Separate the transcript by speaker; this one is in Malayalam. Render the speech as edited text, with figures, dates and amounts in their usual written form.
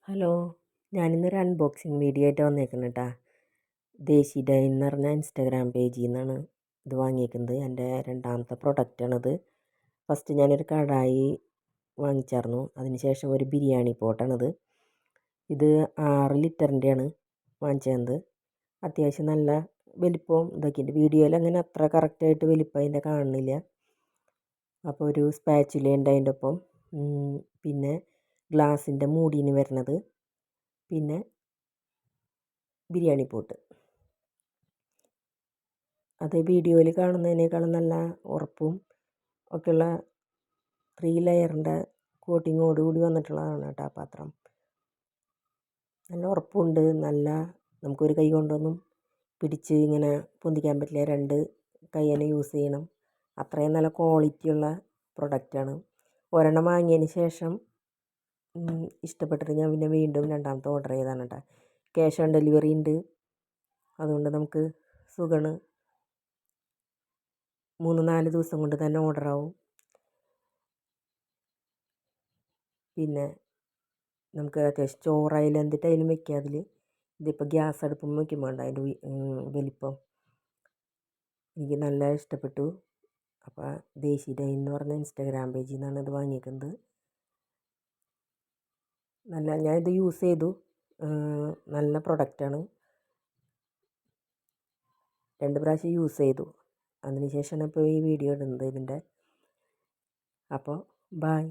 Speaker 1: ഹലോ, ഞാനിന്നൊരു അൺബോക്സിങ് വീഡിയോ ആയിട്ട് വന്നേക്കുന്നത് കേട്ടോ. ദേശി ഡൈ എന്ന് പറഞ്ഞ ഇൻസ്റ്റാഗ്രാം പേജിൽ നിന്നാണ് ഇത് വാങ്ങിയേക്കുന്നത്. എൻ്റെ രണ്ടാമത്തെ പ്രൊഡക്റ്റാണിത്. ഫസ്റ്റ് ഞാനൊരു കടായി വാങ്ങിച്ചായിരുന്നു. അതിനുശേഷം ഒരു ബിരിയാണി പോട്ടാണിത്. ഇത് 6 ലിറ്ററിൻ്റെയാണ് വാങ്ങിച്ചത്. അത്യാവശ്യം നല്ല വലിപ്പവും ഇതൊക്കെയുണ്ട്. വീഡിയോയിൽ അങ്ങനെ അത്ര കറക്റ്റായിട്ട് വലിപ്പം അതിൻ്റെ കാണുന്നില്ല. അപ്പോൾ ഒരു സ്പാച്ചുല ഉണ്ട് അതിൻ്റെ ഒപ്പം. പിന്നെ ഗ്ലാസിൻ്റെ മൂടിന് വരുന്നത്, പിന്നെ ബിരിയാണി പോട്ട്. അത് വീഡിയോയിൽ കാണുന്നതിനേക്കാളും നല്ല ഉറപ്പും ഒക്കെയുള്ള 3 ലെയറിൻ്റെ കോട്ടിങ്ങോട് കൂടി വന്നിട്ടുള്ളതാണ് കേട്ടോ ആ പാത്രം. നല്ല ഉറപ്പുണ്ട്. നമുക്കൊരു കൈ കൊണ്ടൊന്നും പിടിച്ച് ഇങ്ങനെ പൊന്തിക്കാൻ പറ്റില്ല. 2 കൈ തന്നെ യൂസ് ചെയ്യണം. അത്രയും നല്ല ക്വാളിറ്റിയുള്ള പ്രൊഡക്റ്റാണ്. ഒരെണ്ണം വാങ്ങിയതിന് ശേഷം ഇഷ്ടപ്പെട്ടിട്ട് ഞാൻ പിന്നെ വീണ്ടും രണ്ടാമത്തെ ഓർഡർ ചെയ്തതാണ് കേട്ടോ. ക്യാഷ് ഓൺ ഡെലിവറി ഉണ്ട്. അതുകൊണ്ട് നമുക്ക് സുഖമാണ്. 3-4 ദിവസം കൊണ്ട് തന്നെ ഓർഡറാവും. പിന്നെ നമുക്ക് അത്യാവശ്യം ചോറായാലും എന്തിട്ടായാലും വെക്കുക അതിൽ. ഇതിപ്പോൾ ഗ്യാസ് അടുപ്പം വയ്ക്കുമ്പോൾ വേണ്ട അതിൻ്റെ വലിപ്പം എനിക്ക് നല്ല ഇഷ്ടപ്പെട്ടു. അപ്പോൾ ദേശി ഡൈ എന്ന് പറഞ്ഞ ഇൻസ്റ്റാഗ്രാം പേജിൽ നിന്നാണ് ഇത് വാങ്ങിയിരിക്കുന്നത്. ഞാനിത് യൂസ് ചെയ്തു. നല്ല പ്രൊഡക്റ്റാണ്. 2 പ്രാവശ്യം യൂസ് ചെയ്തു. അതിന് ശേഷമാണ് ഇപ്പോൾ ഈ വീഡിയോ ഇടുന്നത് ഇതിൻ്റെ. അപ്പോൾ ബൈ.